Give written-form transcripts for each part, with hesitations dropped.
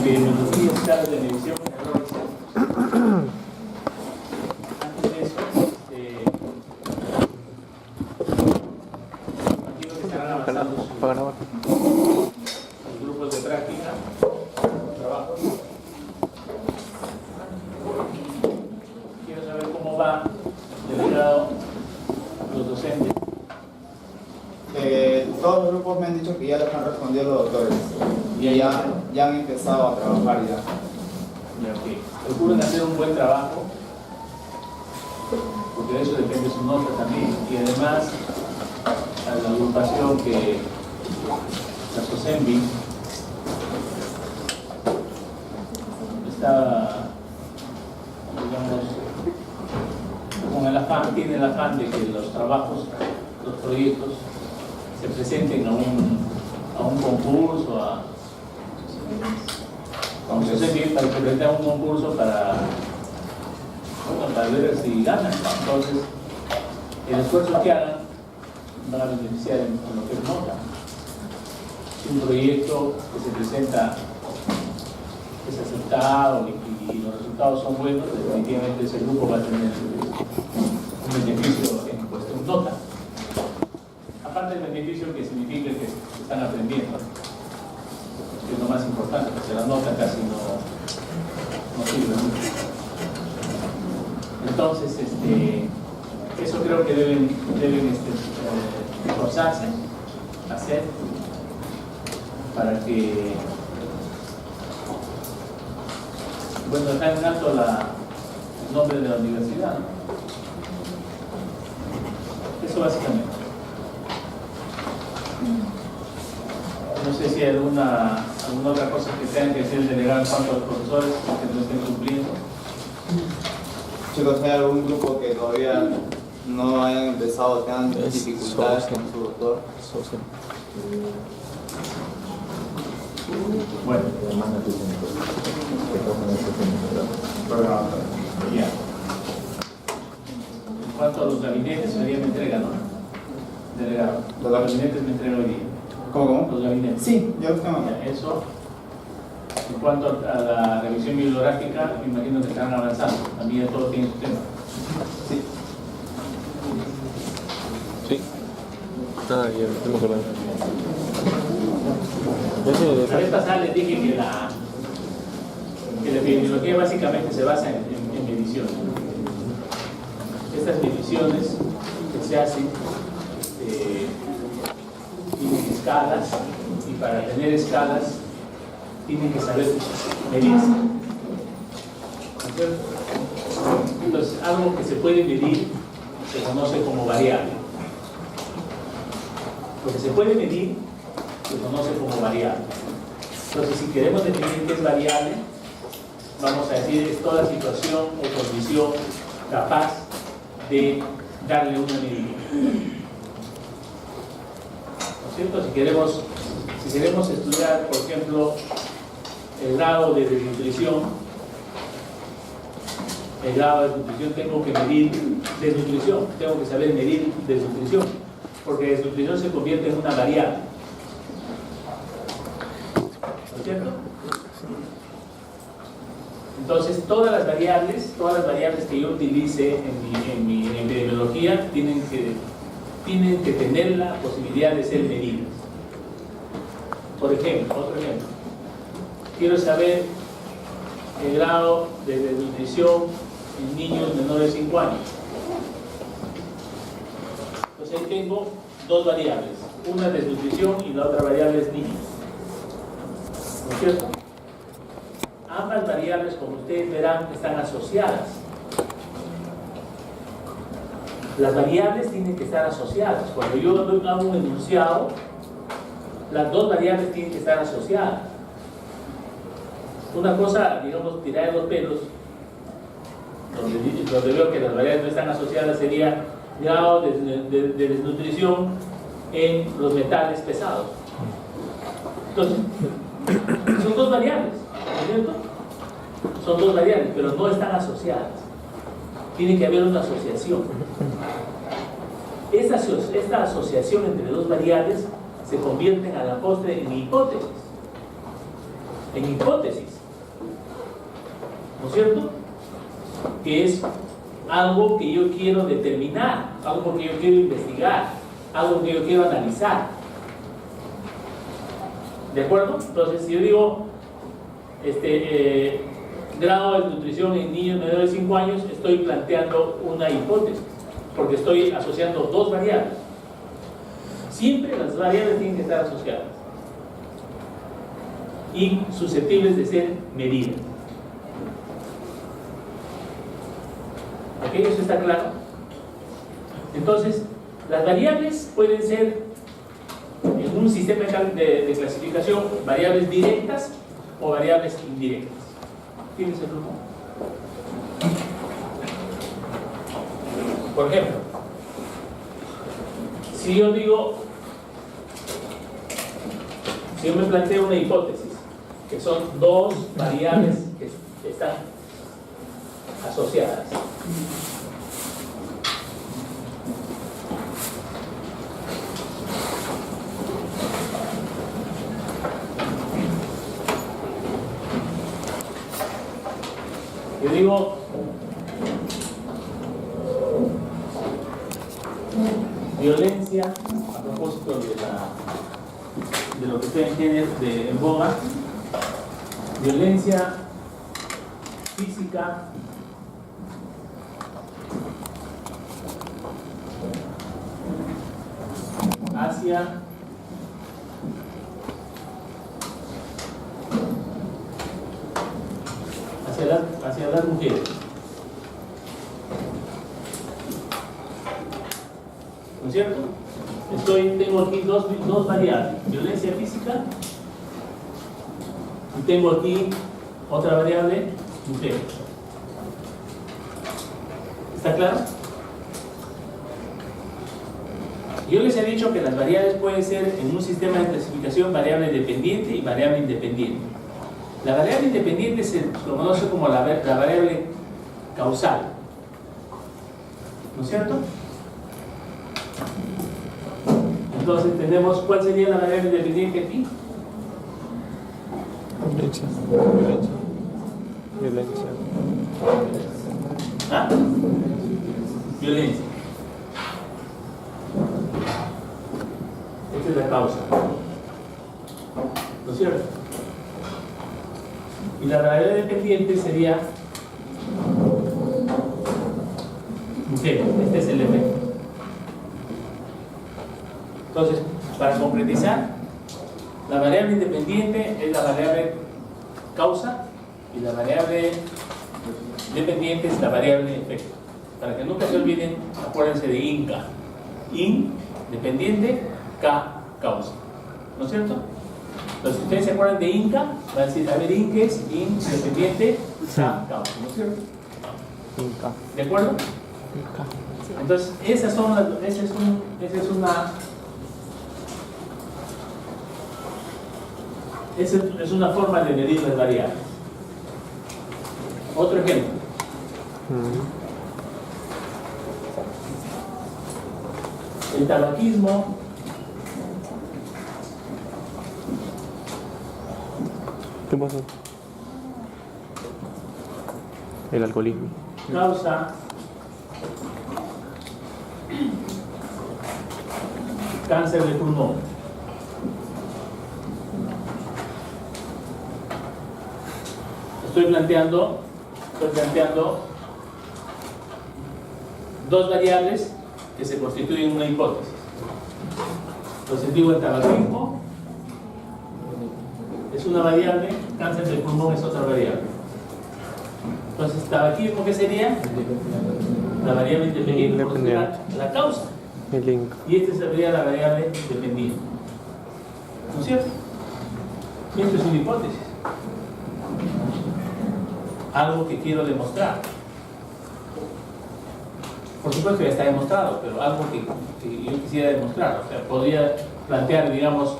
epidemiología, escalas de medición, errores. Antes de eso, imagino que estarán avanzando los grupos de práctica, trabajos. Quiero saber cómo va delegado los docentes. Todos los grupos me han dicho que ya les han respondido los doctores y ya han empezado a trabajar ya. Okay. Procuren hacer un buen trabajo, porque de eso depende su nota también, y además a la agrupación que la SOCENBI está, digamos, tiene el afán de que los trabajos, los proyectos se presenten a un concurso, a un SOCENBI, para que presenten un concurso para ver si ganan. Entonces, el esfuerzo que hagan van a beneficiar en lo que es nota. Si un proyecto que se presenta es aceptado y los resultados son buenos, definitivamente ese grupo va a tener un beneficio en cuestión nota. Aparte del beneficio que significa que están aprendiendo, que es lo más importante, porque la nota casi no sirve mucho. Entonces, eso creo que deben esforzarse, hacer, para que, bueno, está en alto el nombre de la universidad, ¿no? Eso básicamente. No sé si hay alguna otra cosa que tengan que decir el delegado en cuanto a los profesores que no estén cumpliendo. Chicos, ¿hay algún grupo que todavía no hayan empezado, tengan dificultades con su doctor? Bueno, ya. En cuanto a los gabinetes, hoy día me entregan, ¿no? Delegado. Los gabinetes me entregan hoy día. ¿Cómo? Los gabinetes. Sí, ya los tengo. Ya, eso. En cuanto a la revisión bibliográfica, me imagino que están avanzando. También ya todo tiene su tema. Sí. Sí. Ah, ya, tengo que ver. La vez pasada les dije que la epidemiología básicamente se basa en mediciones. Estas mediciones que se hacen tienen escalas, y para tener escalas tienen que saber medirse. Entonces, algo que se puede medir se conoce como variable. Lo que se puede medir se conoce como variable. Entonces, si queremos definir qué es variable, vamos a decir es toda situación o condición capaz de darle una medida. ¿No es cierto? Si queremos estudiar, por ejemplo, el grado de desnutrición, tengo que medir desnutrición, tengo que saber medir desnutrición, porque desnutrición se convierte en una variable. ¿No es cierto? Entonces, todas las variables que yo utilice en mi epidemiología tienen que tener la posibilidad de ser medidas. Por ejemplo, otro ejemplo. Quiero saber el grado de desnutrición en niños menores de 5 años. Entonces, ahí tengo dos variables. Una es desnutrición y la otra variable es niños. ¿No es cierto? Ambas variables, como ustedes verán, están asociadas. Las variables tienen que estar asociadas. Cuando yo hago un enunciado, las dos variables tienen que estar asociadas. Una cosa, digamos, tirar de los pelos, donde veo que las variables no están asociadas, sería grado de desnutrición en los metales pesados. Entonces, son dos variables, ¿no es cierto? Son dos variables, pero no están asociadas. Tiene que haber una asociación. Esta asociación entre dos variables se convierten a la postre en hipótesis. en hipótesis, ¿no es cierto? Que es algo que yo quiero determinar, algo que yo quiero investigar, algo que yo quiero analizar. ¿De acuerdo? Entonces, si yo digo grado de nutrición en niños menores de 5 años, estoy planteando una hipótesis, porque estoy asociando dos variables. Siempre las variables tienen que estar asociadas y susceptibles de ser medidas. ¿Ok? ¿Eso está claro? Entonces, las variables pueden ser, en un sistema de clasificación, variables directas o variables indirectas. ¿Tienes el grupo? Por ejemplo, si yo me planteo una hipótesis, que son dos variables que están asociadas. Yo digo, violencia, a propósito de lo que ustedes tienen en boga, violencia física hacia las mujeres. ¿No es cierto? Tengo aquí dos variables, violencia física, y tengo aquí otra variable, mujeres. ¿Está claro? Yo les he dicho que las variables pueden ser, en un sistema de clasificación, variable dependiente y variable independiente. La variable independiente se conoce como la variable causal, ¿no es cierto? Entonces tenemos, ¿cuál sería la variable independiente aquí? Violencia. ¿Ah? Violencia. Esta es la causa, ¿no es cierto? Y la variable dependiente sería mujer. Este es el efecto. Entonces, para concretizar, la variable independiente es la variable causa y la variable dependiente es la variable efecto. Para que nunca se olviden, acuérdense de INCA. IN, dependiente, K, causa. ¿No es cierto? Entonces, si ustedes se acuerdan de INCA, van a decir, a ver, INCA es IN, dependiente, K, causa. ¿No es cierto? Inca. ¿De acuerdo? Inca. Entonces, esa es una forma de medir las variables. Otro ejemplo. El tabaquismo ¿Qué pasó? El alcoholismo. causa cáncer de pulmón. Estoy planteando dos variables que se constituyen una hipótesis. Entonces digo, el tabaquismo es una variable, cáncer del pulmón es otra variable. Entonces, tabaquismo, ¿qué sería? La variable independiente por la causa. El Inca. Y esta sería la variable dependiente. ¿No es cierto? Y esto es una hipótesis. Algo que quiero demostrar. Por supuesto ya está demostrado, pero algo que yo quisiera demostrar. O sea, podría plantear, digamos,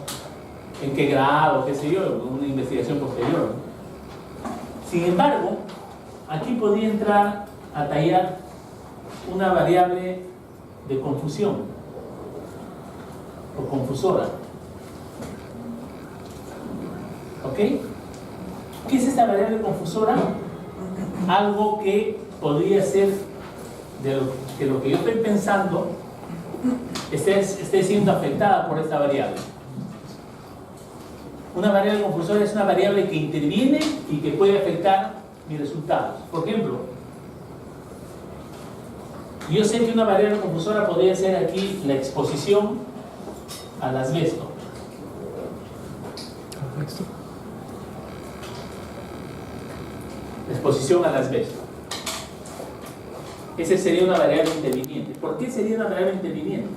en qué grado, qué sé yo, una investigación posterior. Sin embargo, aquí podría entrar a tallar una variable de confusión o confusora. ¿Ok? ¿Qué es esta variable confusora? Algo que podría ser de lo que yo estoy pensando esté siendo afectada por esta variable. Una variable confusora es una variable que interviene y que puede afectar mis resultados. Por ejemplo, yo sé que una variable confusora podría ser aquí la exposición al asbesto. La exposición al asbesto. Esa sería una variable interviniente. ¿Por qué sería una variable interviniente?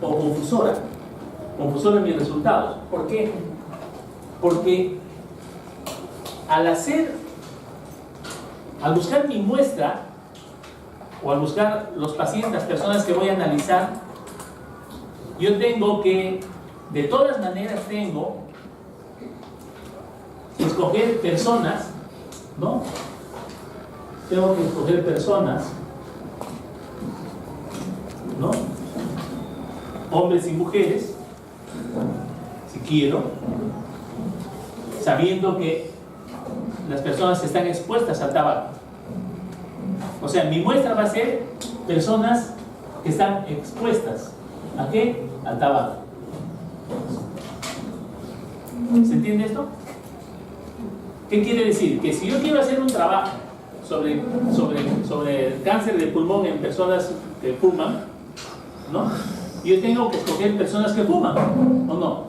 O confusora. Confusora en mis resultados. ¿Por qué? Porque al buscar mi muestra, o al buscar los pacientes, las personas que voy a analizar, yo tengo que, de todas maneras tengo que escoger personas, ¿no? Tengo que escoger personas, ¿no? Hombres y mujeres, si quiero, sabiendo que las personas están expuestas al tabaco. O sea, mi muestra va a ser personas que están expuestas ¿a qué? Al tabaco. ¿Se entiende esto? ¿Qué quiere decir? Que si yo quiero hacer un trabajo sobre el cáncer de pulmón en personas que fuman, ¿no? Yo tengo que escoger personas que fuman, ¿o no?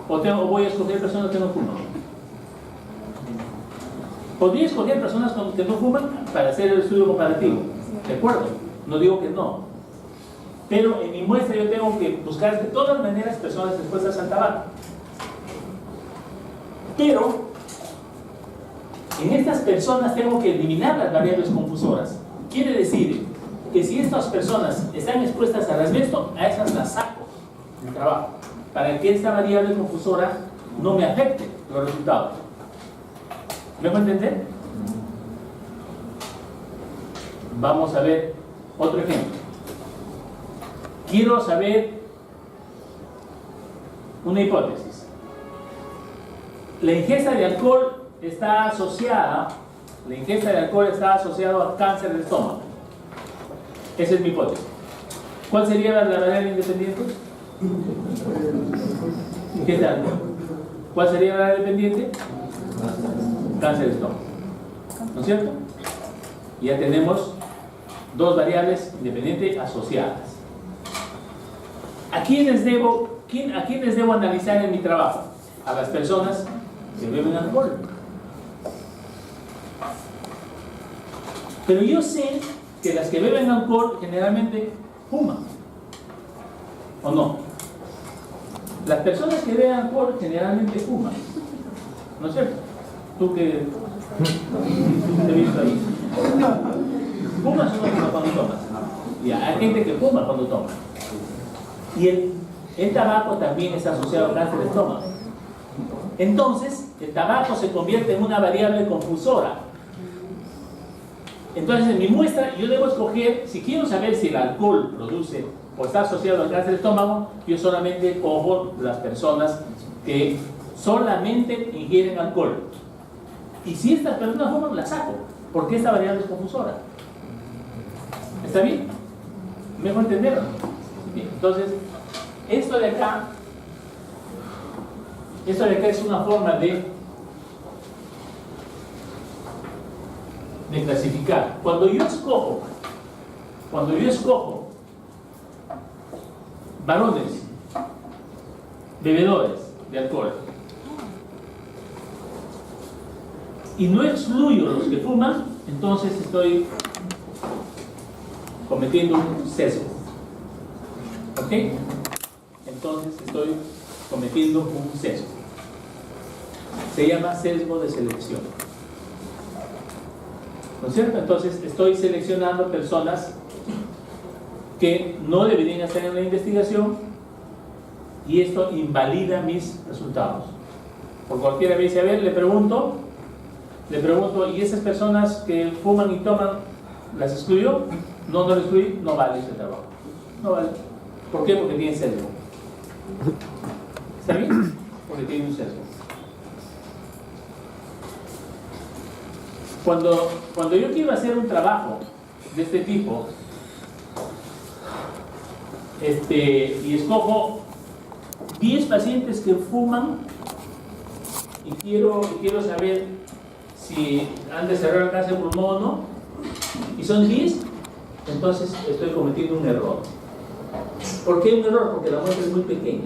¿O voy a escoger personas que no fuman? Podría escoger personas que no fuman para hacer el estudio comparativo, ¿de acuerdo? No digo que no. Pero en mi muestra yo tengo que buscar de todas maneras personas expuestas al tabaco. Pero en estas personas tengo que eliminar las variables confusoras. Quiere decir que si estas personas están expuestas al asbesto, a esas las saco del trabajo, para que esta variable confusora no me afecte los resultados. ¿Me puedo entender? Vamos a ver otro ejemplo. Quiero saber una hipótesis. La ingesta de alcohol está asociada a cáncer de estómago. Esa es mi hipótesis. ¿Cuál sería la variable independiente? Ingesta de alcohol. ¿Cuál sería la variable dependiente? Cáncer de estómago. ¿No es cierto? Ya tenemos dos variables independientes asociadas. ¿A quiénes debo analizar en mi trabajo? A las personas que beben alcohol. Pero yo sé que las que beben alcohol generalmente fuman, ¿o no? Las personas que beben alcohol generalmente fuman, ¿no es cierto? Tú que te he visto ahí. ¿Fumas o no fumas cuando tomas? Ya, hay gente que fuma cuando toma. Y el tabaco también está asociado al cáncer de estómago. Entonces, el tabaco se convierte en una variable confusora. Entonces, en mi muestra, yo debo escoger, si quiero saber si el alcohol produce o está asociado al cáncer de estómago, yo solamente cojo las personas que solamente ingieren alcohol. Y si estas personas fuman, las saco, porque esta variable es confusora. ¿Está bien? ¿Mejor entenderlo? Bien, entonces, esto de acá es una forma de clasificar. Cuando yo escojo varones bebedores de alcohol y no excluyo los que fuman, entonces estoy cometiendo un sesgo. ¿Ok? Entonces estoy cometiendo un sesgo. Se llama sesgo de selección. ¿No es cierto? Entonces estoy seleccionando personas que no deberían estar en la investigación y esto invalida mis resultados. Por cualquiera vez, a ver, le pregunto, ¿y esas personas que fuman y toman, las excluyó? No las excluí, no vale ese trabajo. No vale. ¿Por qué? Porque tiene sesgo. ¿Está bien? Porque tiene un sesgo. Cuando yo quiero hacer un trabajo de este tipo, y escojo 10 pacientes que fuman y quiero saber si han desarrollado cáncer de pulmón o no, y son 10, entonces estoy cometiendo un error. ¿Por qué un error? Porque la muestra es muy pequeña.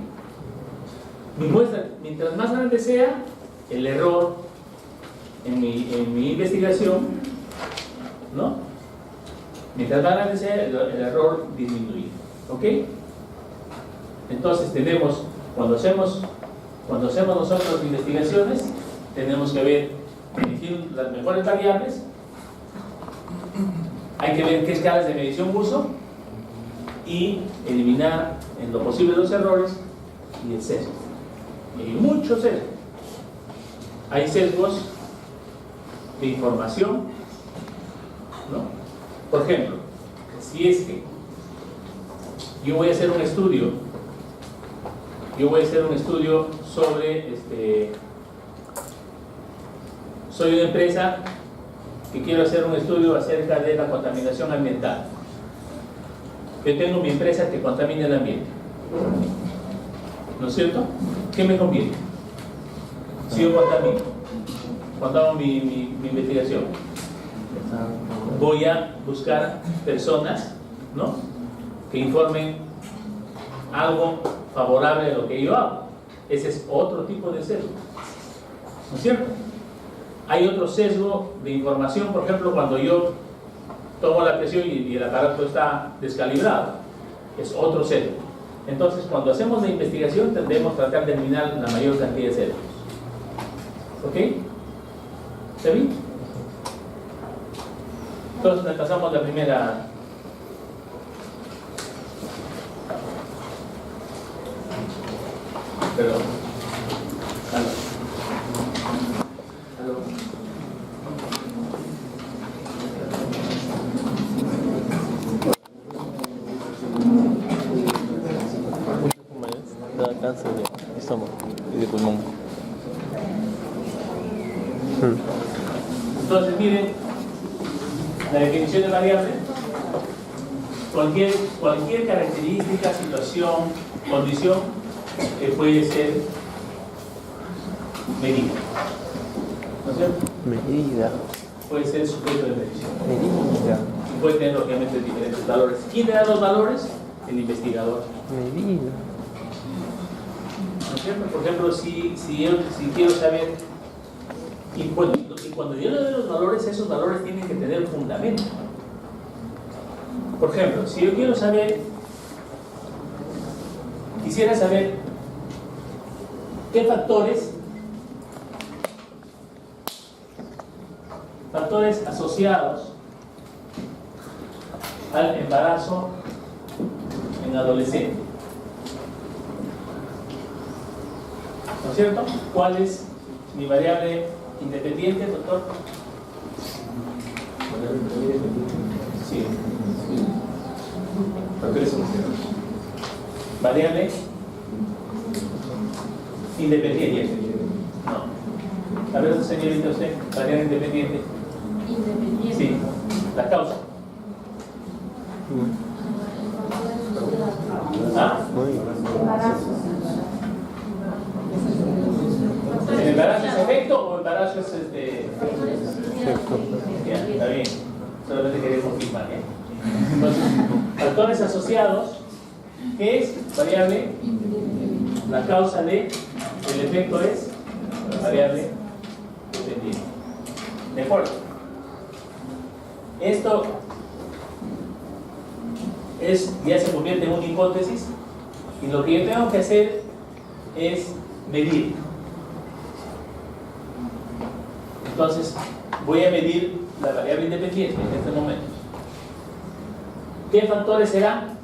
Mi muestra, mientras más grande sea, el error en mi investigación, ¿no? Mientras más grande sea, el error disminuye. ¿Ok? Entonces tenemos, cuando hacemos nosotros investigaciones, tenemos que ver, elegir las mejores variables, hay que ver qué escalas de medición uso y eliminar en lo posible los errores y el sesgo. Y hay muchos sesgos. Hay sesgos de información, ¿no? Por ejemplo, si es que yo voy a hacer un estudio sobre soy una empresa que quiero hacer un estudio acerca de la contaminación ambiental. Yo tengo mi empresa que contamina el ambiente, ¿no es cierto? ¿Qué me conviene? Si yo contamino, cuando hago mi investigación, voy a buscar personas, ¿no?, que informen algo favorable de lo que yo hago. Ese es otro tipo de sesgo, ¿no es cierto? Hay otro sesgo de información, por ejemplo, cuando yo tomo la presión y el aparato está descalibrado, es otro sesgo. Entonces, cuando hacemos la investigación, tendremos que tratar de eliminar la mayor cantidad de sesgos. ¿Ok? ¿Está bien? Entonces, pasamos la primera. Perdón. Aló. Da cáncer de estómago y de pulmón. Entonces, miren, la definición de variable, cualquier característica, situación, condición que puede ser medida, ¿no es cierto? Medida. Puede ser sujeto de medición. Medida. Y puede tener, obviamente, diferentes valores. ¿Quién te da los valores? El investigador. Medida. ¿No es cierto? Por ejemplo, si quiero saber, y cuando yo le doy los valores, esos valores tienen que tener fundamento. Por ejemplo, si yo quisiera saber qué factores asociados al embarazo en adolescente, ¿no es cierto? ¿Cuál es mi variable independiente, doctor? Sí. Variable independiente. No. A ver, señorita, usted, variable independiente. Independiente. Sí. La causa. ¿Ah? ¿El embarazo es efecto o embarazo es Efecto. Ya, está bien. Solamente quería confirmar, ¿eh? Entonces, factores asociados, ¿qué es? Variable. La causa de el efecto es variable dependiente. ¿De acuerdo? Esto ya se convierte en una hipótesis y lo que yo tengo que hacer es medir. Entonces, voy a medir la variable independiente en este momento. ¿Qué factores serán?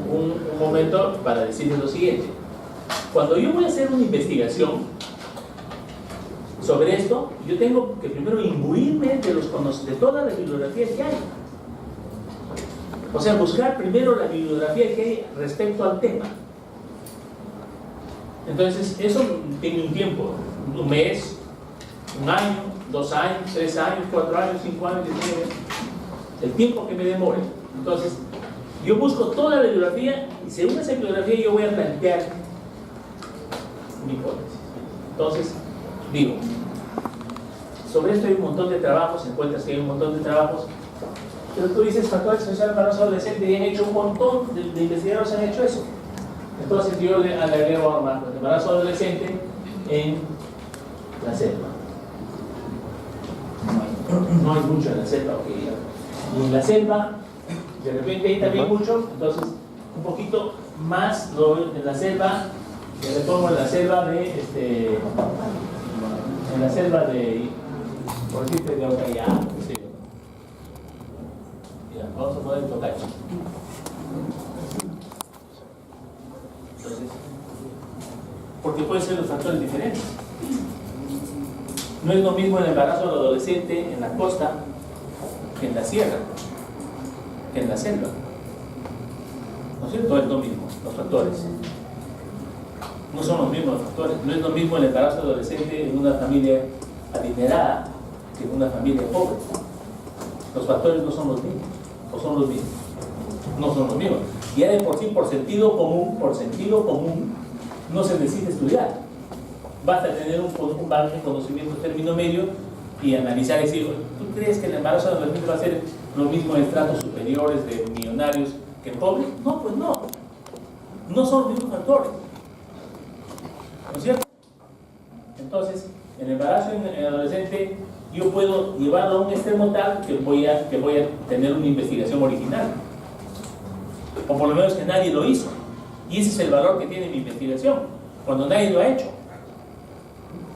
Un momento para decirles lo siguiente. Cuando yo voy a hacer una investigación sobre esto, yo tengo que primero imbuirme de toda la bibliografía que hay. O sea, buscar primero la bibliografía que hay respecto al tema. Entonces, eso tiene un tiempo, un mes, un año, 2 años, 3 años, 4 años, 5 años, 10 años, el tiempo que me demore. Entonces, yo busco toda la bibliografía y según esa bibliografía yo voy a plantear mi hipótesis. Entonces, digo, sobre esto hay un montón de trabajos, encuentras que hay un montón de trabajos, pero tú dices factores sociales para los adolescentes y han hecho un montón de investigadores han hecho eso. Entonces yo le agrego ahora más, el embarazo adolescente en la selva. No hay mucho en la selva, ok. Y en la selva, de repente hay también mucho, entonces un poquito más en la selva, le pongo en la selva de, en la selva de, por decirte, de Ocayá, qué sé yo. Ya, vamos a poner Tocachi. Entonces, porque pueden ser los factores diferentes. No es lo mismo el embarazo del adolescente en la costa que en la sierra, que en la selva. ¿No es cierto? Es lo mismo, los factores. No son los mismos los factores. No es lo mismo el embarazo adolescente en una familia adinerada que en una familia pobre. Los factores no son los mismos. ¿O son los mismos? No son los mismos. Y ya de por sí, por sentido común, no se necesita estudiar. Basta tener un bagaje de conocimiento término medio y analizar y decir, ¿tú crees que el embarazo adolescente va a ser lo mismo en estratos superiores de millonarios que pobres? No, pues no. No son los mismos factores. ¿No es cierto? Entonces, el embarazo en adolescente yo puedo llevarlo a un extremo tal que voy a tener una investigación original. O por lo menos que nadie lo hizo. Y ese es el valor que tiene mi investigación, cuando nadie lo ha hecho.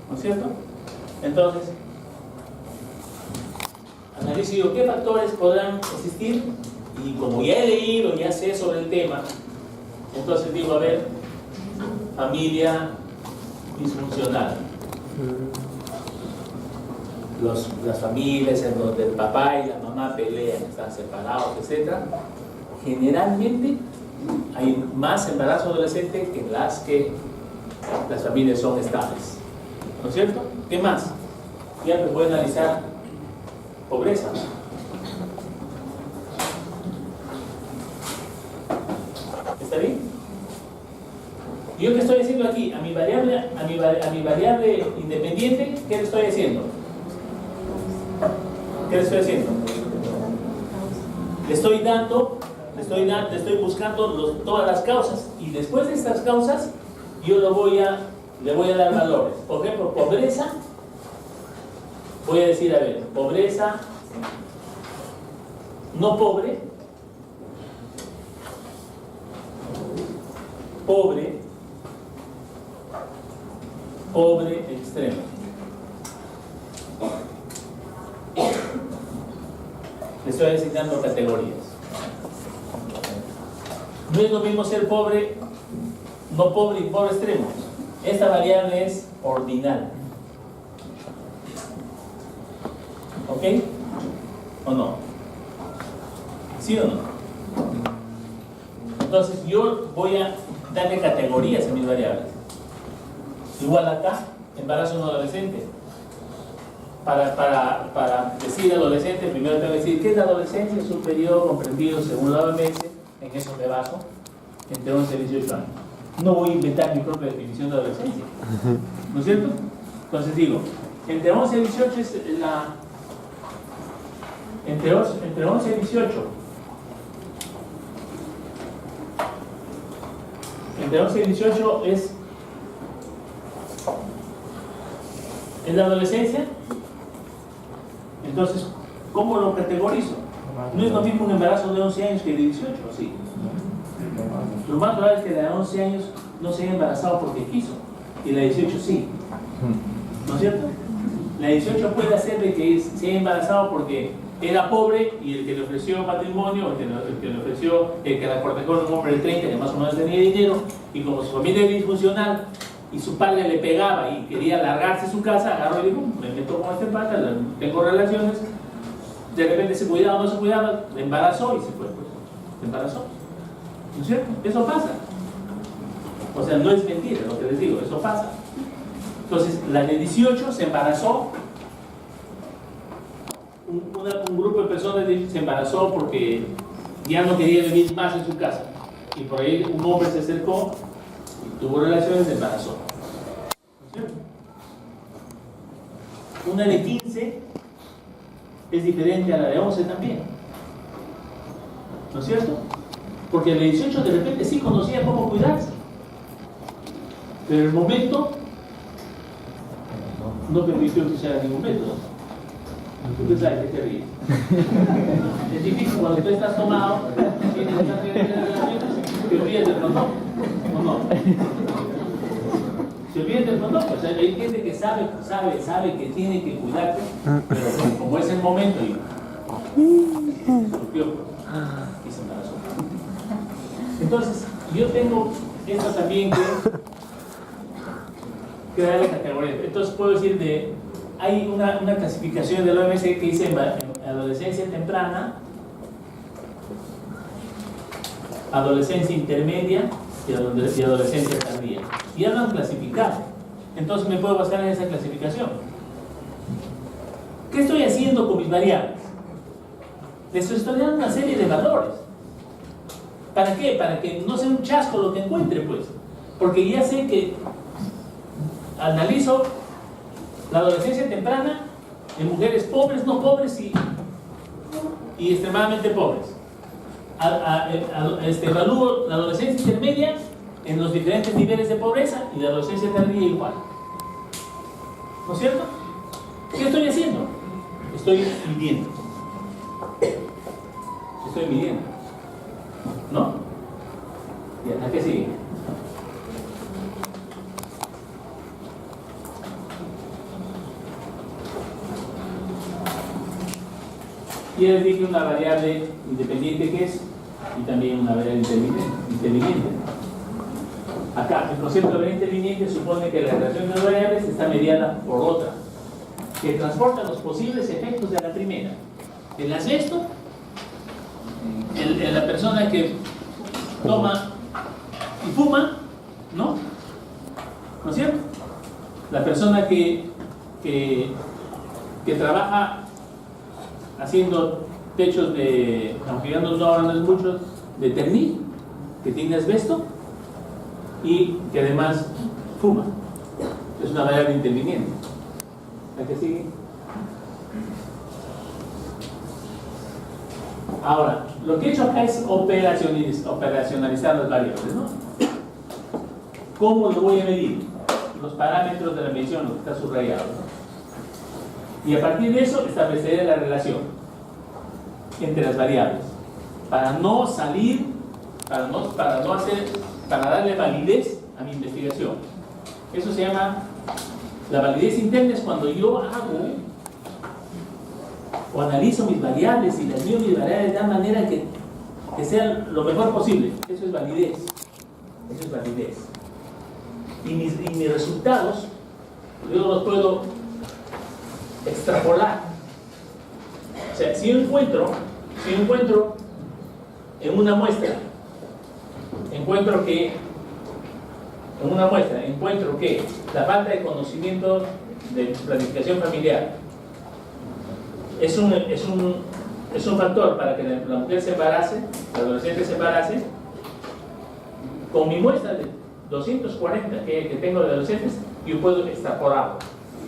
¿No es cierto? Entonces, analizo y digo, ¿qué factores podrán existir? Y como ya he leído, ya sé sobre el tema, entonces digo, a ver, familia disfuncional. Las familias en donde el papá y la mamá pelean, están separados, etc. Generalmente hay más embarazo adolescente que las familias son estables. ¿No es cierto? ¿Qué más? Ya me voy a analizar pobreza. ¿Está bien? ¿Yo qué estoy haciendo aquí? A mi variable independiente, ¿qué le estoy haciendo? ¿Qué le estoy haciendo? Le estoy buscando todas las causas y después de estas causas yo le voy a dar valores. Por ejemplo, pobreza, voy a decir, a ver, pobreza no pobre, pobre extremo. Le estoy asignando categorías. No es lo mismo ser pobre, no pobre y pobre extremo. Esta variable es ordinal. ¿Ok? ¿O no? ¿Sí o no? Entonces yo voy a darle categorías a mis variables. Igual acá, embarazo en adolescente. Para decir adolescente, primero tengo que decir ¿qué es la adolescencia? Es un periodo comprendido según la OMS, en eso me baso, entre 11 y 18 años. No voy a inventar mi propia definición de adolescencia. ¿No es cierto? Entonces digo, entre 11 y 18 es la... Entre 11 y 18. Entre 11 y 18 es la adolescencia. Entonces, ¿cómo lo categorizo? No es lo mismo un embarazo de 11 años que de 18, ¿sí? Lo más probable es que la de 11 años no se haya embarazado porque quiso, y la de 18 sí. ¿No es cierto? La de 18 puede hacer de que se haya embarazado porque era pobre y el que le ofreció matrimonio, el que la cortejó era un hombre de 30 que más o menos tenía dinero, y como su familia era disfuncional y su padre le pegaba y quería largarse de su casa, agarró y dijo, me meto con este pata, tengo relaciones, de repente se cuidaba o no se cuidaba, le embarazó y se fue, pues, se embarazó. ¿No es cierto? Eso pasa. O sea, no es mentira lo que les digo, eso pasa. Entonces, la de 18 se embarazó. Un grupo de personas se embarazó porque ya no quería vivir más en su casa. Y por ahí un hombre se acercó y tuvo relaciones y se embarazó. ¿No es cierto? Una de 15 es diferente a la de 11 también. ¿No es cierto? Porque la de 18 de repente sí conocía cómo cuidarse. Pero en el momento no permitió que usara ningún método. ¿Tú qué sabes? ¿Qué te ríes? Es difícil cuando tú estás tomado, tienes que te olvides del condón, ¿o no? Se olviden del condón. O sea, hay gente que sabe que tiene que cuidarte, pero como es el momento y surgió y se embarazó. Entonces, yo tengo esto también que darle categoría. Entonces puedo decir hay una clasificación del OMS que dice en adolescencia temprana, adolescencia intermedia y adolescencia tardía. Y ya lo han clasificado. Entonces me puedo basar en esa clasificación. ¿Qué estoy haciendo con mis variables? Les estoy dando una serie de valores. ¿Para qué? Para que no sea un chasco lo que encuentre, pues. Porque ya sé que analizo la adolescencia temprana en mujeres pobres, no pobres y extremadamente pobres. Evalúo la adolescencia intermedia en los diferentes niveles de pobreza y la adolescencia tardía igual. ¿No es cierto? ¿Qué estoy haciendo? Estoy midiendo. Estoy midiendo. ¿No? ¿A qué sigue? Y les dije una variable independiente que es, y también una variable interviniente. Acá, el concepto de variable interviniente supone que la relación de las variables está mediada por otra, que transporta los posibles efectos de la primera. El asbesto, la persona que toma y fuma, ¿no? ¿No es cierto? La persona que trabaja haciendo techos aunque ya no es mucho, de ternil, que tiene asbesto y que además fuma. Es una variable interviniente. ¿La que sigue? Ahora, lo que he hecho acá es operacionalizar las variables, ¿no? ¿Cómo lo voy a medir? Los parámetros de la medición, lo que está subrayado, ¿no? Y a partir de eso estableceré la relación entre las variables para no salir, para darle validez a mi investigación. Eso se llama la validez interna. Es cuando yo hago o analizo mis variables y las mío mis variables de tal manera que sean lo mejor posible. Eso es validez. Eso es validez. Y mis resultados yo los puedo extrapolar. O sea, si yo encuentro en una muestra, encuentro que la falta de conocimiento de planificación familiar es un factor para que la mujer se embarace, la adolescente se embarace, con mi muestra de 240 que tengo de adolescentes, yo puedo extrapolarlo.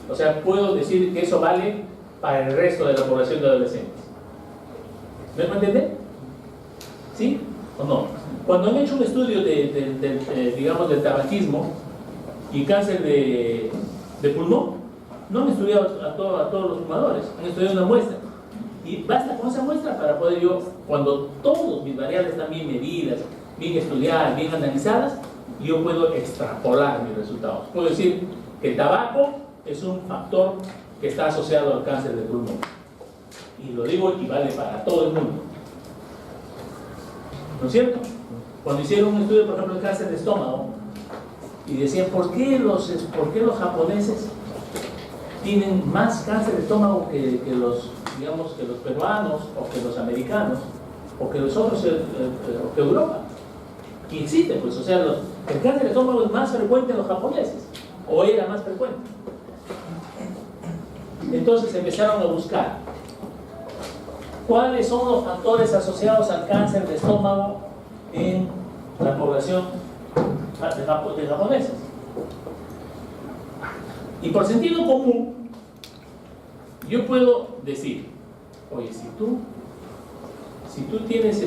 O sea, puedo decir que eso vale para el resto de la población de adolescentes. ¿Me entienden? ¿Sí o no? Cuando han hecho un estudio digamos, del tabaquismo y cáncer de pulmón, no han estudiado a todos los fumadores, han estudiado una muestra. Y basta con esa muestra para poder yo, cuando todas mis variables están bien medidas, bien estudiadas, bien analizadas, yo puedo extrapolar mis resultados. Puedo decir que el tabaco es un factor que está asociado al cáncer de pulmón. Y lo digo y vale para todo el mundo. ¿No es cierto? Cuando hicieron un estudio, por ejemplo, del cáncer de estómago, y decían, ¿por qué los japoneses tienen más cáncer de estómago que los peruanos, o que los americanos, o que los otros, o que Europa? Y existe, pues, o sea, El cáncer de estómago es más frecuente en los japoneses, o era más frecuente. Entonces empezaron a buscar cuáles son los factores asociados al cáncer de estómago en la población de japoneses. Y por sentido común, yo puedo decir, oye, si tú tienes si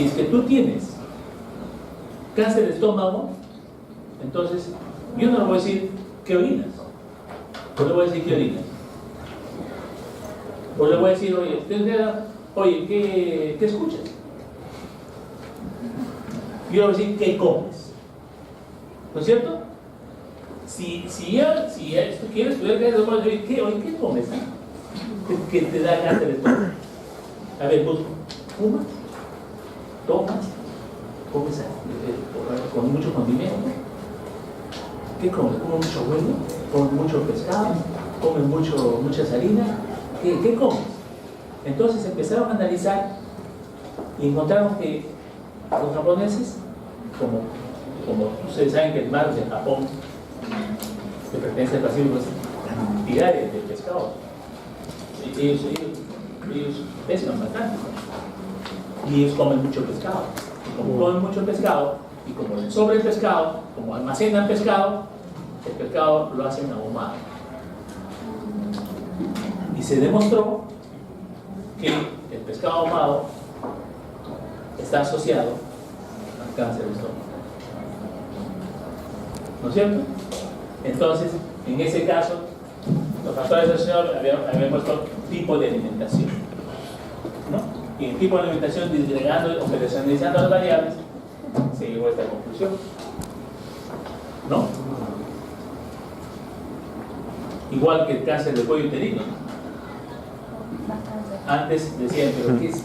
es que tú tienes cáncer de estómago, entonces yo no le voy a decir ¿qué orinas? No le voy a decir ¿qué orinas? O le voy a decir, oye, ¿qué escuchas? Yo le voy a decir ¿qué comes? ¿No es cierto? Si tú quieres estudiar cáncer de estómago, ¿qué comes? ¿Qué te da cáncer de estómago? A ver, busco. ¿Fumas? ¿Tomas? ¿Comes con mucho condimento? ¿Qué comes? ¿Comes mucho huevo? ¿Comes mucho pescado? ¿Comes muchas harinas? ¿Qué comes? Entonces empezaron a analizar y encontraron que los japoneses, como ustedes saben que el mar de Japón, que pertenece al Pacífico, es cantidad de pescado. Ellos pescan bastante. Y ellos comen mucho pescado. Y como comen mucho pescado, y como les sobra el pescado, como almacenan pescado, el pescado lo hacen ahumado. Y se demostró que el pescado ahumado está asociado al cáncer de estómago. ¿No es cierto? Entonces, en ese caso, los factores asociados habían puesto tipo de alimentación, ¿no? Y el tipo de alimentación, disgregando, operacionalizando las variables, se llegó a esta conclusión, ¿no? Igual que el cáncer de cuello uterino. Antes decían, ¿pero qué es?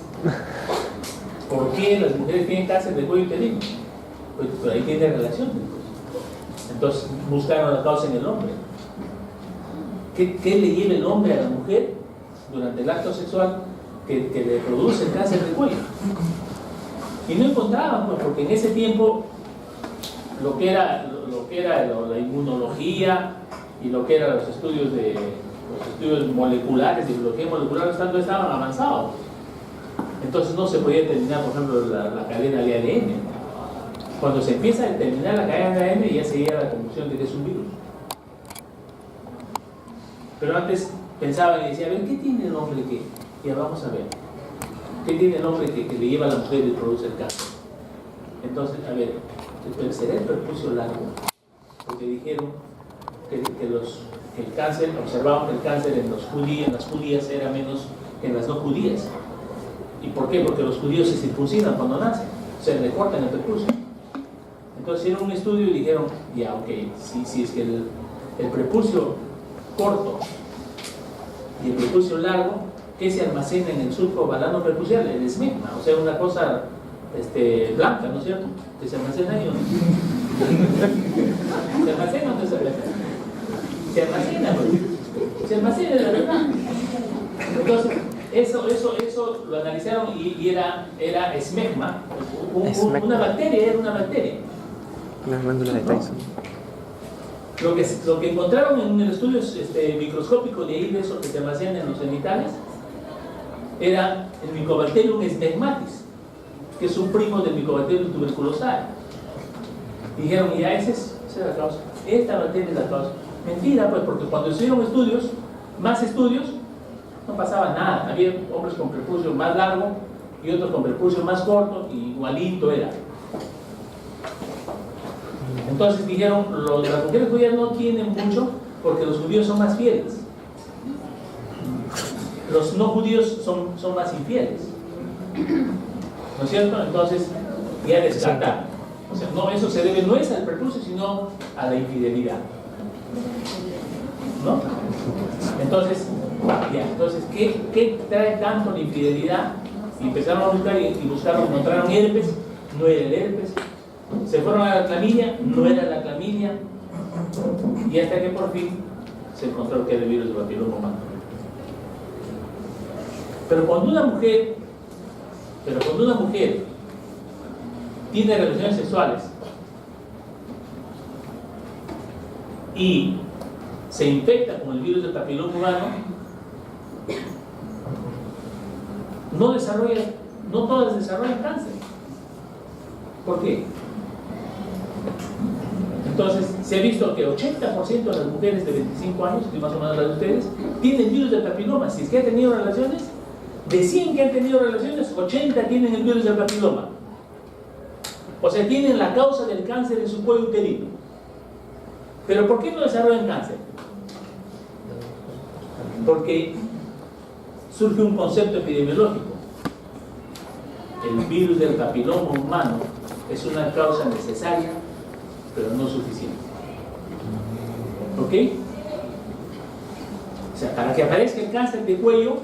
¿Por qué las mujeres tienen cáncer de cuello uterino? Pues ahí tiene relación. Entonces buscaron la causa en el hombre. ¿Qué le lleva el hombre a la mujer durante el acto sexual que le produce el cáncer de cuello? Y no encontraban, pues, porque en ese tiempo lo que era la inmunología y lo que eran los estudios moleculares de biología molecular no estaban avanzados. Entonces no se podía determinar, por ejemplo, la cadena de ADN. Cuando se empieza a determinar la cadena de ADN, ya se llega a la conclusión de que es un virus. Pero antes pensaban y decían, a ver, ¿qué tiene el hombre que? Ya vamos a ver. ¿Qué tiene el hombre que le lleva a la mujer y produce el cáncer? Entonces, a ver, será el prepucio largo. Porque dijeron que el cáncer, observaban que el cáncer en las judías era menos que en las no judías. ¿Y por qué? Porque los judíos se circuncidan cuando nacen, se le cortan el prepucio. Entonces hicieron un estudio y dijeron, ya, ok, si es que el prepucio corto y el prepucio largo, ¿qué se almacena en el surco balano prepucial? El esmegma, o sea, una cosa blanca, ¿no es cierto? Que se almacena ahí, ¿o no? ¿Se almacena o no se almacena? Se almacena, pues. Se almacena, la verdad. Entonces, eso lo analizaron y era esmegma, una bacteria, era una bacteria. Las glándulas de Tyson. Lo que encontraron en el estudio microscópico de ahí de eso que se almacena en los genitales era el Mycobacterium smegmatis, que es un primo del Mycobacterium tuberculosae. Dijeron, ya esa es la causa, esta bacteria es la causa. Mentira, pues, porque cuando hicieron más estudios, no pasaba nada. Había hombres con prepucio más largo y otros con prepucio más corto, y igualito era. Entonces dijeron, las mujeres judías no tienen mucho porque los judíos son más fieles. Los no judíos son más infieles. ¿No es cierto? Entonces, ya descartar. O sea, no, eso se debe no es al prepucio, sino a la infidelidad. ¿No? Entonces, ¿qué trae tanto la infidelidad? Y empezaron a buscar y encontraron herpes, no era el herpes. Se fueron a la clamidia, no era la clamidia. Y hasta que por fin se encontró que era el virus del papiloma humano. Pero cuando una mujer Pero cuando una mujer tiene relaciones sexuales y se infecta con el virus del papiloma humano, no todas desarrollan cáncer. ¿Por qué? Entonces, se ha visto que 80% de las mujeres de 25 años, que más o menos las de ustedes, tienen virus del papiloma. Si es que han tenido relaciones, de 100 que han tenido relaciones, 80 tienen el virus del papiloma. O sea, tienen la causa del cáncer en su cuello uterino. ¿Pero por qué no desarrollan cáncer? Porque surge un concepto epidemiológico. El virus del papiloma humano es una causa necesaria, pero no suficiente. ¿Ok? O sea, para que aparezca el cáncer de cuello,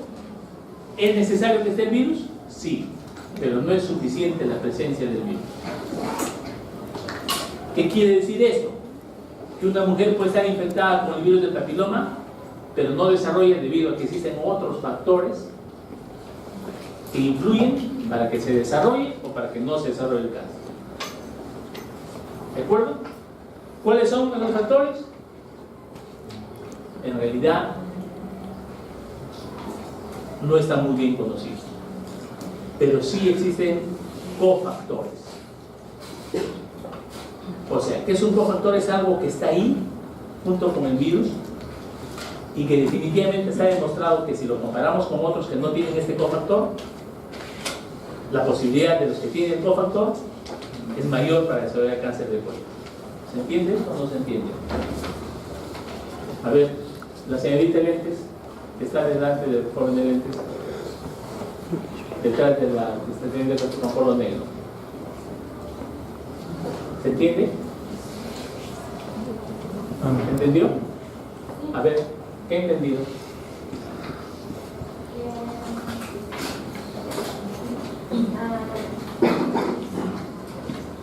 ¿es necesario que esté el virus? Sí, pero no es suficiente la presencia del virus. ¿Qué quiere decir esto? Que una mujer puede estar infectada con el virus del papiloma, pero no desarrolla debido a que existen otros factores que influyen para que se desarrolle o para que no se desarrolle el cáncer. ¿De acuerdo? ¿Cuáles son los factores? En realidad no están muy bien conocidos, pero sí existen cofactores. O sea, ¿qué es un cofactor? Es algo que está ahí junto con el virus y que definitivamente está demostrado que si lo comparamos con otros que no tienen este cofactor, la posibilidad de los que tienen el cofactor es mayor para desarrollar cáncer de cuello. ¿Se entiende esto o no se entiende? A ver, la señorita de lentes, que está delante del joven de lentes, detrás de la que está teniendo con polo negro. ¿Se entiende? ¿Entendió? A ver, ¿qué he entendido?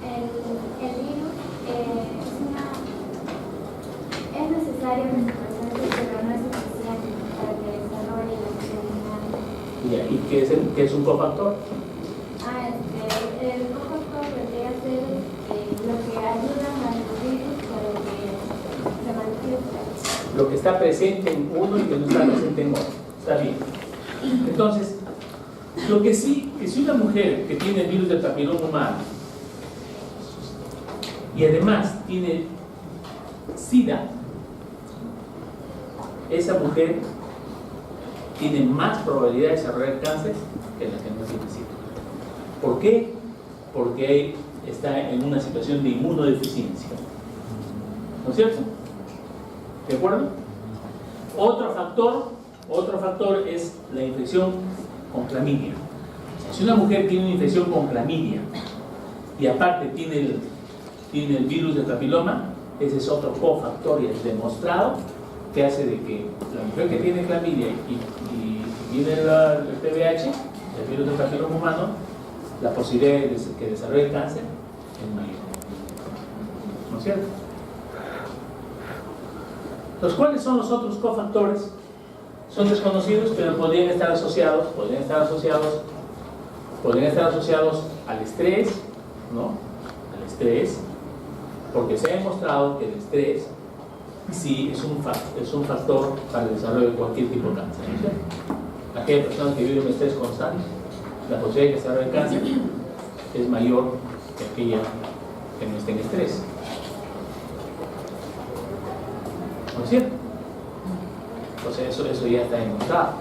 El virus es necesario que se presente, pero no es suficiente para que desarrolle la enfermedad. ¿Y qué es un cofactor? El cofactor vendría a ser lo que ayuda a los virus para que se manifieste. Lo que está presente en uno y que no está presente en otro. Está bien. Entonces, lo que sí, que si una mujer que tiene el virus del papiloma humano y además tiene SIDA, esa mujer tiene más probabilidad de desarrollar cáncer que la que no tiene SIDA. ¿Por qué? Porque está en una situación de inmunodeficiencia. ¿No es cierto? ¿De acuerdo? Otro factor es la infección con clamidia. Si una mujer tiene una infección con clamidia y aparte tiene el virus del papiloma, ese es otro cofactor y es demostrado que hace de que la mujer que tiene clamidia y tiene el VIH, el virus del papiloma humano, la posibilidad de que desarrolle cáncer es mayor. ¿No es cierto? Entonces, ¿cuáles son los otros cofactores? Son desconocidos, pero podrían estar asociados al estrés, ¿no? Al estrés, porque se ha demostrado que el estrés sí es un factor para el desarrollo de cualquier tipo de cáncer, ¿no es cierto? Aquellas personas que viven un estrés constante, la posibilidad de que desarrolle cáncer es mayor que aquella que no esté en estrés. ¿No es cierto? Entonces eso ya está demostrado.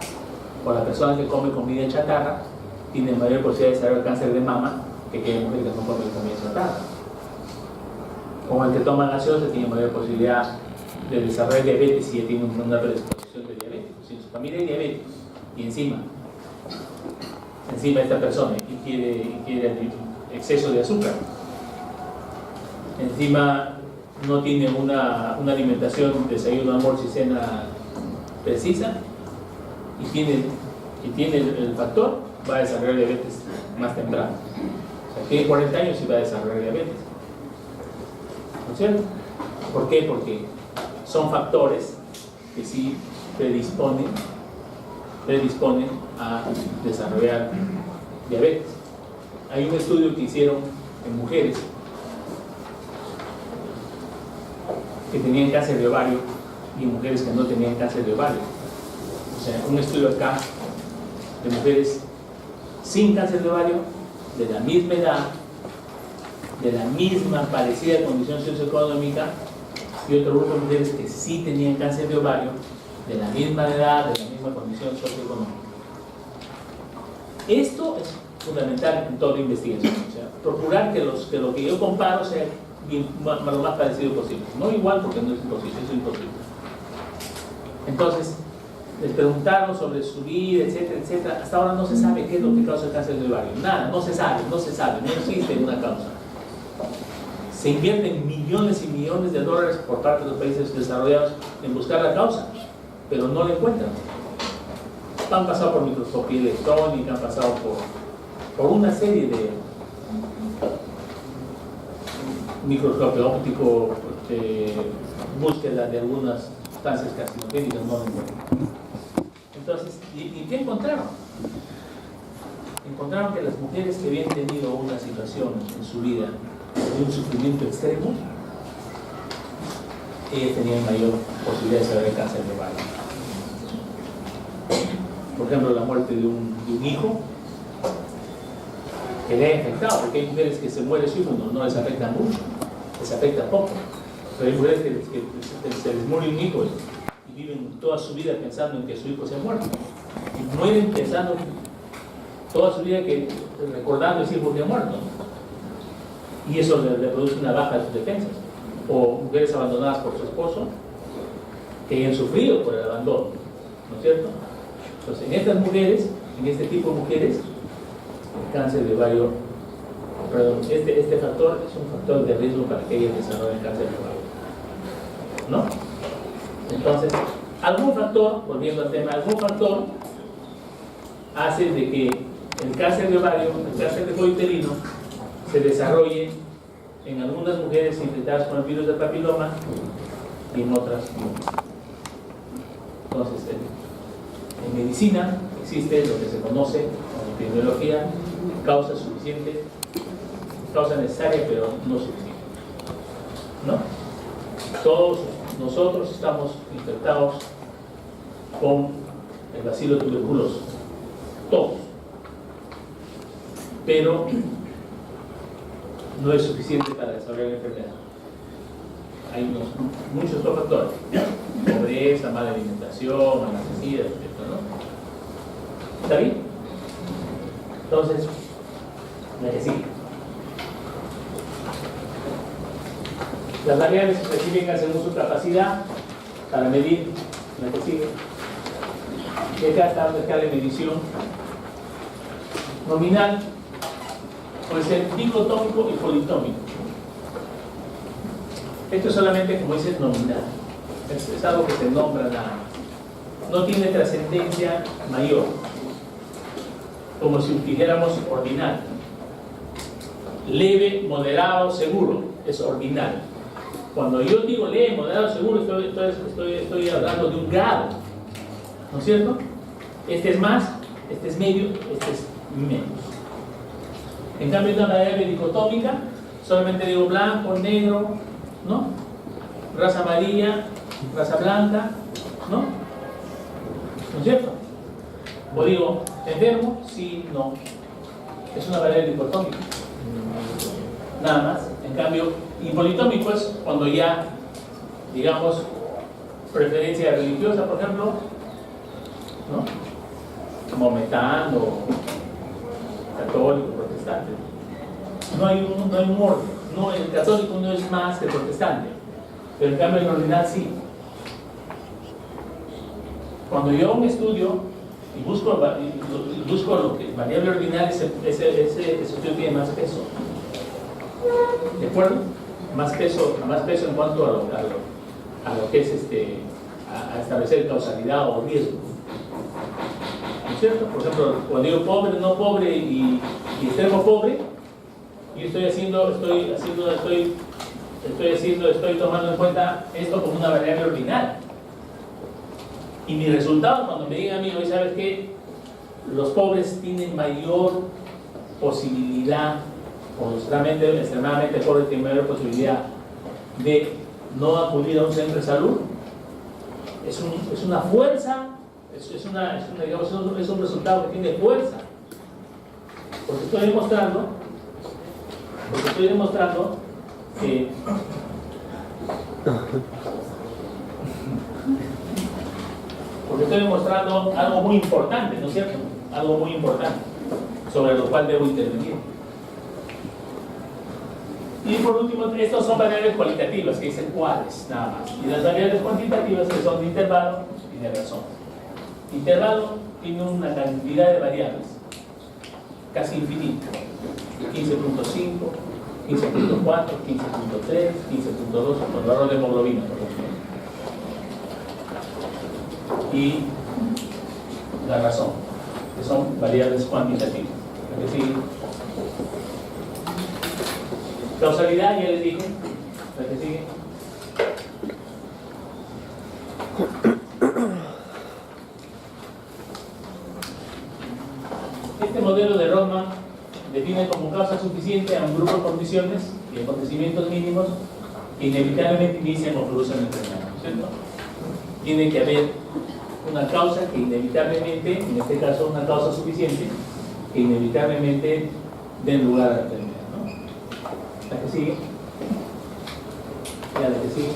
O la persona que come comida chatarra tiene mayor posibilidad de desarrollar cáncer de mama que aquella mujer que no come comida chatarra. Como el que toma gaseosa tiene mayor posibilidad de desarrollar diabetes si ya tiene una predisposición de diabetes. Si en su familia hay diabetes y encima esta persona quiere exceso de azúcar, encima no tiene una alimentación, desayuno, almuerzo y cena precisa y tiene el factor, va a desarrollar diabetes más temprano. O sea, tiene 40 años y va a desarrollar diabetes. ¿No es cierto? ¿Por qué? Porque son factores que sí predisponen a desarrollar diabetes. hay un estudio que hicieron en mujeres que tenían cáncer de ovario y en mujeres que no tenían cáncer de ovario. O sea, un estudio acá de mujeres sin cáncer de ovario, de la misma edad, de la misma parecida condición socioeconómica, y otro grupo de mujeres que sí tenían cáncer de ovario, de la misma edad, de la misma condición socioeconómica. Esto es fundamental en toda investigación, o sea, procurar que lo que yo comparo sea lo más parecido posible. No igual, porque no es imposible, eso es imposible. Entonces, les preguntaron sobre su vida, etcétera, etcétera. Hasta ahora no se sabe qué es lo que causa el cáncer de ovario. Nada, no se sabe, no existe una causa. Se invierten millones y millones de dólares por parte de los países desarrollados en buscar la causa, pero no la encuentran. Han pasado por microscopía electrónica, han pasado por una serie de microscopio óptico, búsqueda de algunas sustancias carcinogénicas, no lo encuentran. Entonces, ¿y qué encontraron? Encontraron que las mujeres que habían tenido una situación en su vida de un sufrimiento extremo, ellas tenían mayor posibilidad de saber el cáncer de ovario. Por ejemplo, la muerte de un hijo que le ha afectado, porque hay mujeres que se muere su hijo, no les afecta mucho, les afecta poco, pero hay mujeres que se les muere un hijo y viven toda su vida pensando en que su hijo se ha muerto, y mueren pensando toda su vida recordando ese hijo que ha muerto, y eso le produce una baja de sus defensas. O mujeres abandonadas por su esposo que hayan sufrido por el abandono, ¿no es cierto? Entonces, en estas mujeres, en este tipo de mujeres, el cáncer de ovario, perdón, este factor es un factor de riesgo para que ellas desarrollen cáncer de ovario, ¿no? Entonces, algún factor, volviendo al tema, algún factor hace de que el cáncer de ovario, el cáncer de cuello uterino, se desarrolle en algunas mujeres infectadas con el virus del papiloma y en otras no. Entonces, en medicina existe lo que se conoce como epidemiología, causa suficiente, causa necesaria, pero no suficiente, ¿no? Todos nosotros estamos infectados con el bacilo tuberculoso, todos, pero no es suficiente para desarrollar la enfermedad. Hay muchos otros factores, pobreza, mala alimentación, anestesia, etc., ¿no? ¿Está bien? Entonces, la que sigue. Las variables específicas según su capacidad para medir, la que sigue. Y acá está la escala de medición nominal. Puede ser dicotómico y politómico. Esto es solamente, como dice, nominal. Es algo que se nombra nada. No tiene trascendencia mayor. Como si dijéramos ordinal. Leve, moderado, seguro. Es ordinal. Cuando yo digo leve, moderado, seguro, estoy hablando de un grado. ¿No es cierto? Este es más, este es medio, este es menos. En cambio, una variable dicotómica, solamente digo blanco, negro, ¿no? Raza amarilla, raza blanca, ¿no? ¿No es cierto? O digo, enfermo, sí, no. Es una variable dicotómica. Nada más. En cambio, y politómico es cuando ya, digamos, preferencia religiosa, por ejemplo, ¿no? Maometano, católico, protestante. No hay un orden. No, el católico no es más que el protestante, pero en cambio el ordinal sí. Cuando yo me estudio y busco lo que variable ordinal, ese estudio tiene más peso. ¿De acuerdo? Más peso en cuanto a lo que es a establecer causalidad o riesgo. ¿No es cierto? Por ejemplo, cuando digo pobre, no pobre y extremo pobre, yo estoy tomando en cuenta esto como una variable ordinal. Y mi resultado, cuando me digan a mí, hoy sabes que los pobres tienen mayor posibilidad, o extremadamente pobre, tiene mayor posibilidad de no acudir a un centro de salud, es una fuerza, es un resultado que tiene fuerza. Porque estoy demostrando que algo muy importante, ¿no es cierto? Algo muy importante sobre lo cual debo intervenir. Y por último, estas son variables cualitativas, que dicen cuáles, nada más. Y las variables cuantitativas, que son de intervalo y de razón. Intervalo tiene una cantidad de variables casi infinita: 15.5, 15.4, 15.3, 15.2, con valor de hemoglobina, por ejemplo. Y la razón, que son variables cuantitativas. Es decir, causalidad, ya les dije. La que sigue. Este modelo de Rodman define como causa suficiente a un grupo de condiciones y acontecimientos mínimos que inevitablemente inician o producen el enfermedad, ¿cierto? Tiene que haber una causa que inevitablemente, en este caso una causa suficiente, que inevitablemente den lugar a la enfermedad, ¿no? La que sigue. Ya, la que sigue.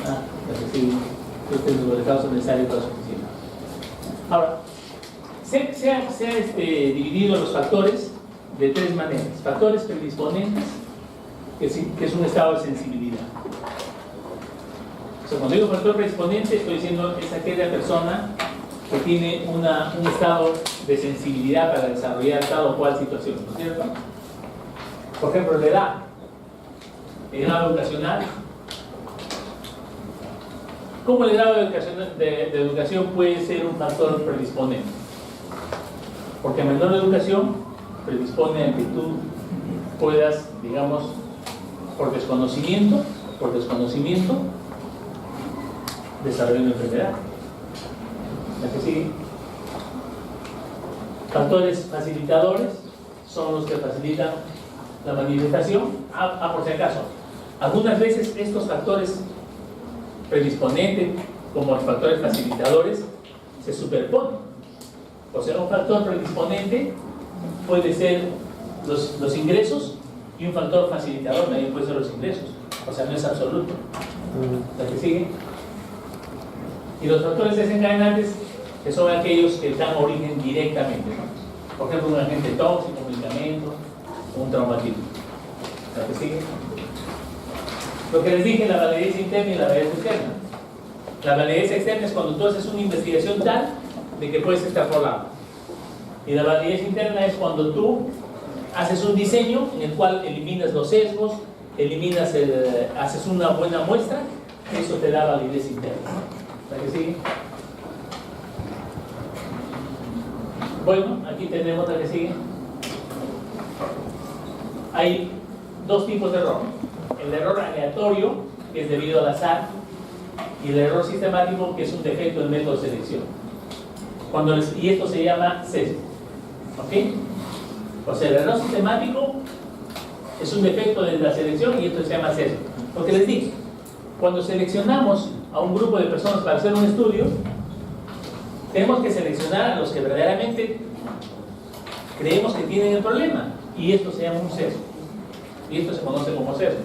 La que sigue. Este es el número de causas necesarias para suficiente. Ahora, se ha dividido los factores de tres maneras. Factores predisponentes, que es un estado de sensibilidad. O sea, cuando digo factor predisponente, estoy diciendo es aquella persona que tiene un estado de sensibilidad para desarrollar tal o cual situación, ¿no es cierto? Por ejemplo, la edad. El grado educacional. ¿Cómo el grado de educación puede ser un factor predisponente? Porque menor educación predispone a que tú puedas, digamos, por desconocimiento, desarrollar una enfermedad. La que sigue. Factores facilitadores son los que facilitan la manifestación. Por si acaso, algunas veces estos factores predisponentes como los factores facilitadores se superponen. O sea, un factor predisponente puede ser los ingresos, y un factor facilitador también puede ser los ingresos. O sea, no es absoluto. La que sigue. Y los factores desencadenantes, que son aquellos que dan origen directamente, ¿no? Por ejemplo, un agente tóxico, un medicamento, un traumatismo. La que sigue. Lo que les dije, la validez interna y la validez externa. La validez externa es cuando tú haces una investigación tal de que puedes extrapolarla. Y la validez interna es cuando tú haces un diseño en el cual eliminas los sesgos, haces una buena muestra, eso te da validez interna. ¿La que sigue? Bueno, aquí tenemos la que sigue. Hay dos tipos de error. El error aleatorio, que es debido al azar, y el error sistemático, que es un defecto del método de selección. Y esto se llama sesgo. ¿Ok? O sea, el error sistemático es un defecto de la selección y esto se llama sesgo. Lo que les digo, cuando seleccionamos a un grupo de personas para hacer un estudio, tenemos que seleccionar a los que verdaderamente creemos que tienen el problema, y esto se llama un sesgo, y esto se conoce como sesgo.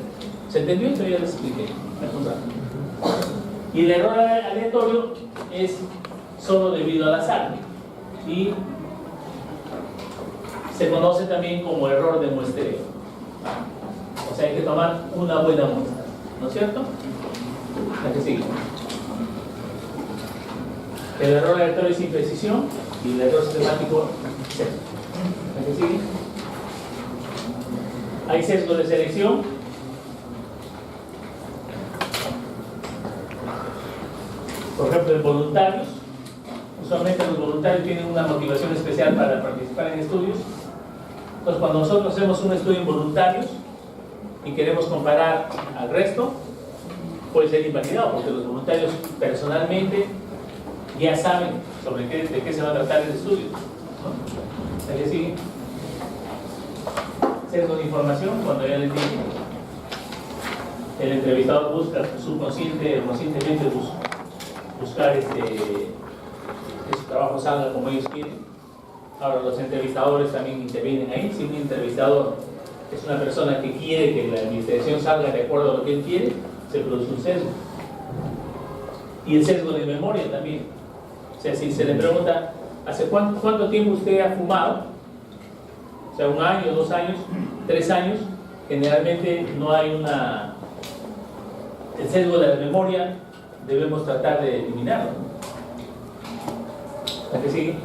¿Se entendió? Esto ya les expliqué hace un rato. Y el error aleatorio es solo debido al azar, y se conoce también como error de muestreo. O sea, hay que tomar una buena muestra, ¿no es cierto? La que sigue. El error aleatorio es imprecisión y el error sistemático sesgo. La que sigue. Hay sesgo de selección. Por ejemplo, en voluntarios. Usualmente los voluntarios tienen una motivación especial para participar en estudios. Entonces, cuando nosotros hacemos un estudio en voluntarios y queremos comparar al resto, puede ser invalidado, porque los voluntarios personalmente ya saben de qué se va a tratar el estudio, ¿no? ¿La que sigue? Sesgo de información, cuando ya les dije, el entrevistador busca subconsciente o conscientemente buscar que su trabajo salga como ellos quieren. Ahora los entrevistadores también intervienen ahí. Si un entrevistador es una persona que quiere que la investigación salga de acuerdo a lo que él quiere, se produce un sesgo. Y el sesgo de memoria también. O sea, si se le pregunta, ¿hace cuánto tiempo usted ha fumado? O sea, 1 año, 2 años, 3 años, generalmente no hay el sesgo de la memoria debemos tratar de eliminarlo. ¿La que sigue?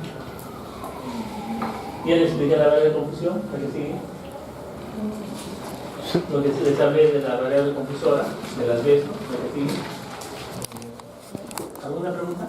Ya les expliqué la variable de confusión. ¿La que sigue? Lo que les hablé de la variable confusora, de las veces, ¿no? ¿La que sigue? ¿Alguna pregunta?